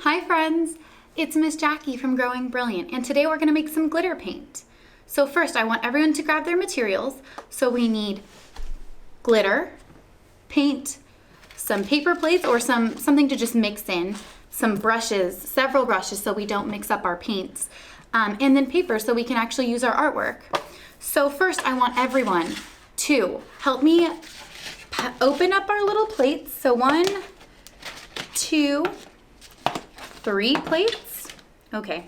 Hi friends, it's Miss Jackie from Growing Brilliant, and today we're going to make some glitter paint. So first I want everyone to grab their materials. So we need glitter, paint, some paper plates or something to just mix in, some brushes, several brushes so we don't mix up our paints, and then paper so we can actually use our artwork. So first I want everyone to help me open up our little plates. So 1, 2, 3 plates. Okay.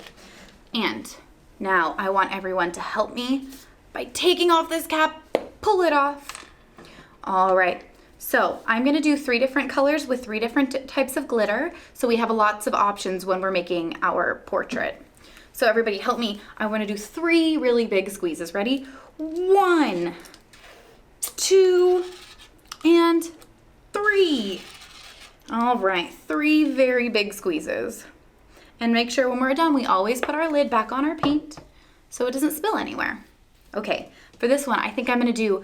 And now I want everyone to help me by taking off this cap, pull it off. All right. So I'm going to do 3 different colors with 3 different types of glitter. So we have lots of options when we're making our portrait. So everybody help me. I want to do 3 really big squeezes. Ready? 1, 2, and 3. All right, 3 very big squeezes. And make sure when we're done, we always put our lid back on our paint so it doesn't spill anywhere. Okay, for this one, I think I'm gonna do,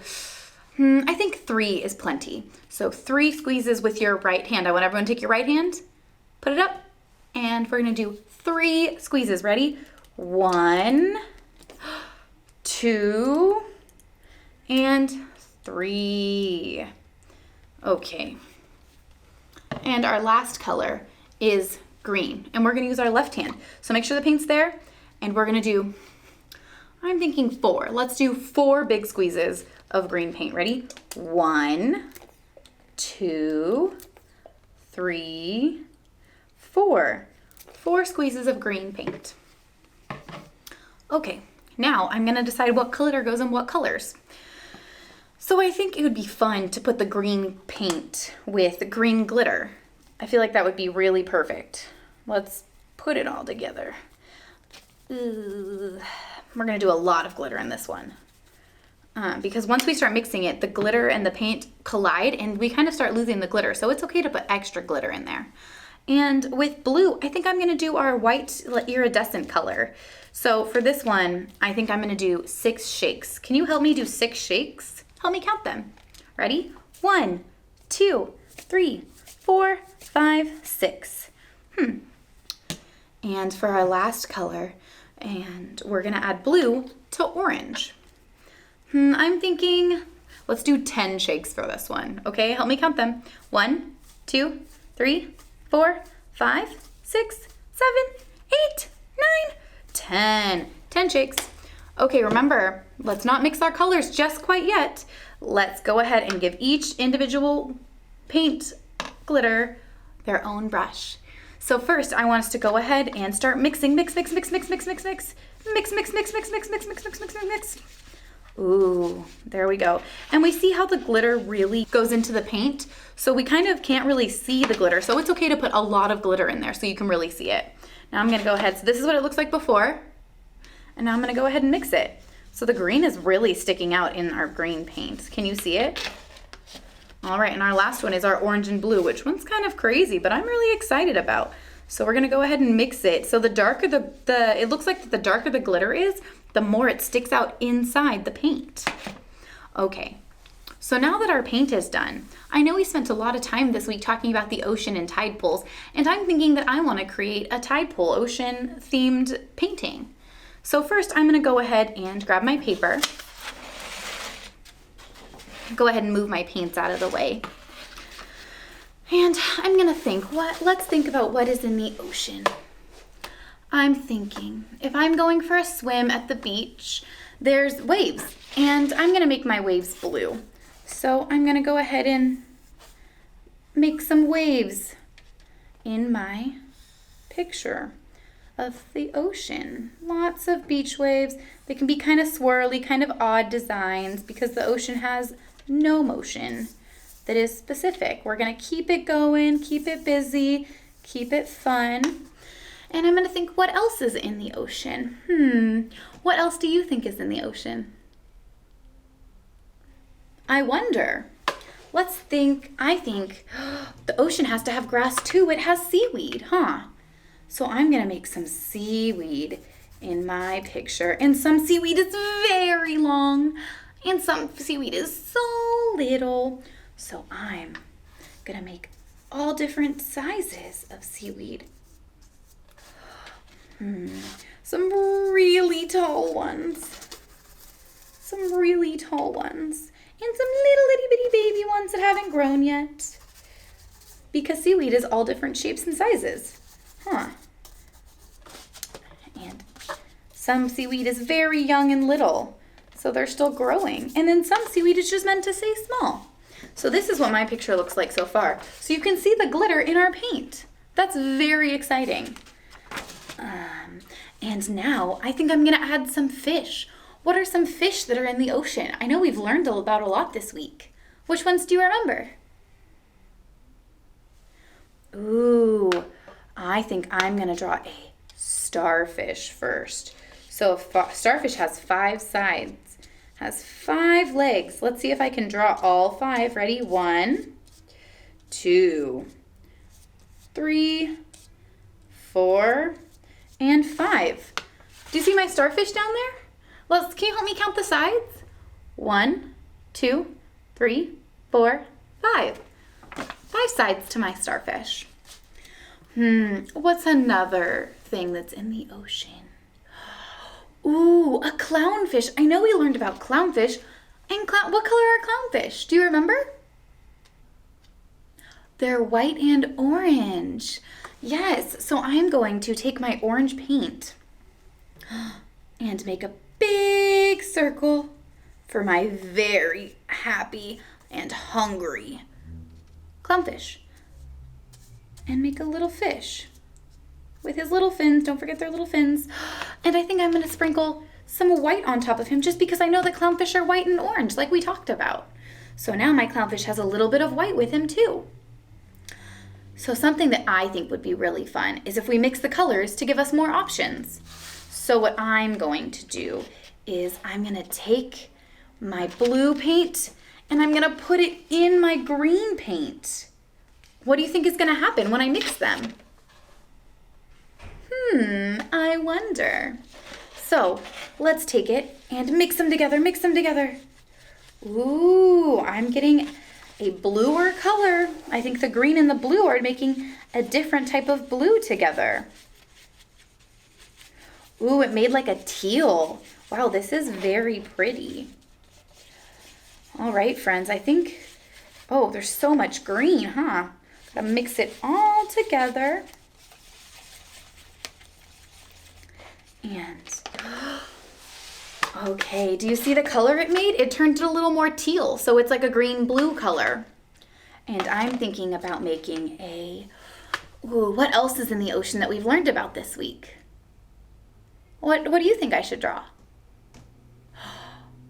I think 3 is plenty. So 3 squeezes with your right hand. I want everyone to take your right hand, put it up, and we're gonna do 3 squeezes. Ready? 1, 2, and 3. Okay. And our last color is green, and we're gonna use our left hand. So make sure the paint's there, and we're gonna do, I'm thinking 4. Let's do 4 big squeezes of green paint. Ready? 1, 2, 3, 4. 4 squeezes of green paint. Okay, now I'm gonna decide what glitter goes in what colors. So I think it would be fun to put the green paint with green glitter. I feel like that would be really perfect. Let's put it all together. We're gonna do a lot of glitter in this one. Because once we start mixing it, the glitter and the paint collide and we kind of start losing the glitter. So it's okay to put extra glitter in there. And with blue, I think I'm gonna do our white iridescent color. So for this one, I think I'm gonna do 6 shakes. Can you help me do 6 shakes? Help me count them. Ready? 1, 2, 3, 4, 5, 6. And for our last color, and we're gonna add blue to orange. I'm thinking, let's do 10 shakes for this one. Okay, help me count them. 1, 2, 3, 4, 5, 6, 7, 8, 9, 10. 10 shakes. Okay, remember, let's not mix our colors just quite yet. Let's go ahead and give each individual paint glitter their own brush. So first, I want us to go ahead and start mixing. Mix, mix, mix, mix, mix, mix, mix. Mix, mix, mix, mix, mix, mix, mix, mix, mix, mix, mix. Ooh, there we go. And we see how the glitter really goes into the paint. So we kind of can't really see the glitter. So it's okay to put a lot of glitter in there so you can really see it. Now I'm gonna go ahead. So this is what it looks like before. And now I'm gonna go ahead and mix it. So the green is really sticking out in our green paint. Can you see it? All right, and our last one is our orange and blue, which one's kind of crazy, but I'm really excited about. So we're gonna go ahead and mix it. So the darker it looks like the darker the glitter is, the more it sticks out inside the paint. Okay, so now that our paint is done, I know we spent a lot of time this week talking about the ocean and tide pools, and I'm thinking that I wanna create a tide pool ocean themed painting. So first I'm gonna go ahead and grab my paper. Go ahead and move my paints out of the way. And I'm gonna think, let's think about what is in the ocean. I'm thinking, if I'm going for a swim at the beach, there's waves, and I'm gonna make my waves blue. So I'm gonna go ahead and make some waves in my picture of the ocean. Lots of beach waves. They can be kind of swirly, kind of odd designs because the ocean has no motion that is specific. We're gonna keep it going, keep it busy, keep it fun. And I'm gonna think, what else is in the ocean? What else do you think is in the ocean? I wonder. Let's think, I think the ocean has to have grass too. It has seaweed, huh? So I'm gonna make some seaweed in my picture. And some seaweed is very long, and some seaweed is so little. So I'm gonna make all different sizes of seaweed. Some really tall ones. Some really tall ones. And some little itty bitty baby ones that haven't grown yet. Because seaweed is all different shapes and sizes. Huh. And some seaweed is very young and little, so they're still growing. And then some seaweed is just meant to stay small. So this is what my picture looks like so far. So you can see the glitter in our paint. That's very exciting. And now I think I'm gonna add some fish. What are some fish that are in the ocean? I know we've learned about a lot this week. Which ones do you remember? Ooh, I think I'm gonna draw a starfish first. So a starfish has 5 sides, has 5 legs. Let's see if I can draw all 5. Ready? 1, 2, 3, 4, and 5. Do you see my starfish down there? Can you help me count the sides? 1, 2, 3, 4, 5. 5 sides to my starfish. What's another thing that's in the ocean? Ooh, a clownfish. I know we learned about clownfish. And what color are clownfish? Do you remember? They're white and orange. Yes, so I'm going to take my orange paint and make a big circle for my very happy and hungry clownfish. And make a little fish with his little fins. Don't forget their little fins. And I think I'm going to sprinkle some white on top of him just because I know that clownfish are white and orange like we talked about. So now my clownfish has a little bit of white with him too. So something that I think would be really fun is if we mix the colors to give us more options. So what I'm going to do is I'm going to take my blue paint and I'm going to put it in my green paint. What do you think is going to happen when I mix them? I wonder. So let's take it and mix them together, mix them together. Ooh, I'm getting a bluer color. I think the green and the blue are making a different type of blue together. Ooh, it made like a teal. Wow, this is very pretty. All right, friends, I think, oh, there's so much green, huh? Gotta mix it all together. And, okay, do you see the color it made? It turned it a little more teal, so it's like a green-blue color. And I'm thinking about making what else is in the ocean that we've learned about this week? What do you think I should draw?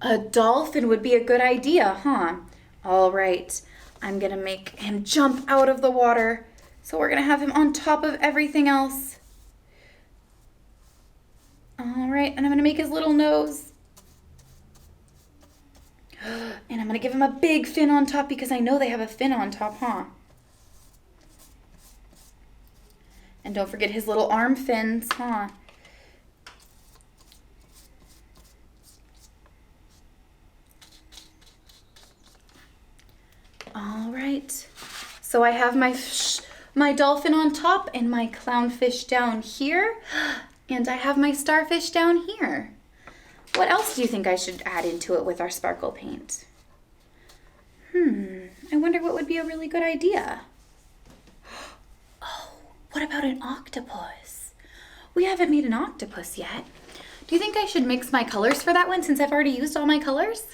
A dolphin would be a good idea, huh? All right, I'm gonna make him jump out of the water. So we're gonna have him on top of everything else. All right, and I'm gonna make his little nose. And I'm gonna give him a big fin on top because I know they have a fin on top, huh? And don't forget his little arm fins, huh? All right, so I have my dolphin on top and my clownfish down here, and I have my starfish down here. What else do you think I should add into it with our sparkle paint? I wonder what would be a really good idea. Oh, what about an octopus? We haven't made an octopus yet. Do you think I should mix my colors for that one since I've already used all my colors?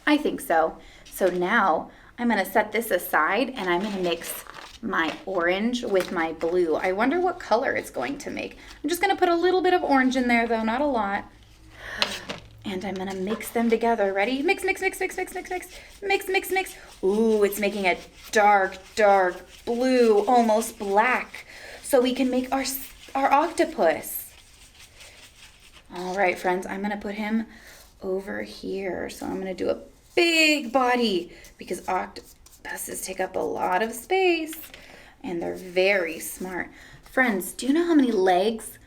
I think so. So now I'm gonna set this aside and I'm gonna mix my orange with my blue. I wonder what color it's going to make. I'm just gonna put a little bit of orange in there though, not a lot. And I'm gonna mix them together. Ready? Mix, mix, mix, mix, mix, mix, mix, mix, mix, mix. Ooh, it's making a dark, dark blue, almost black. So we can make our octopus. All right, friends, I'm gonna put him over here. So I'm gonna do a big body because octopuses take up a lot of space and they're very smart. Friends, do you know how many legs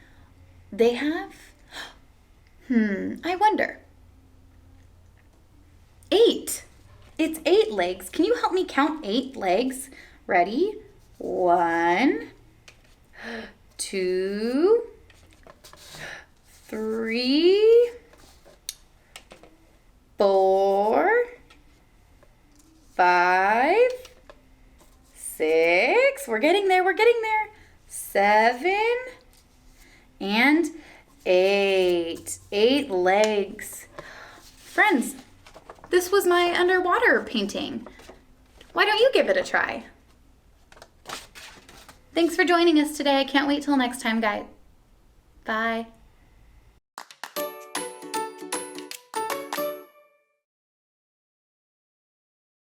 they have? I wonder. 8. It's 8 legs. Can you help me count 8 legs? Ready? 1, 2, 3, 4, 5, 6. We're getting there. 7 and 8. 8 legs. Friends, this was my underwater painting. Why don't you give it a try? Thanks for joining us today. I can't wait till next time, guys. Bye.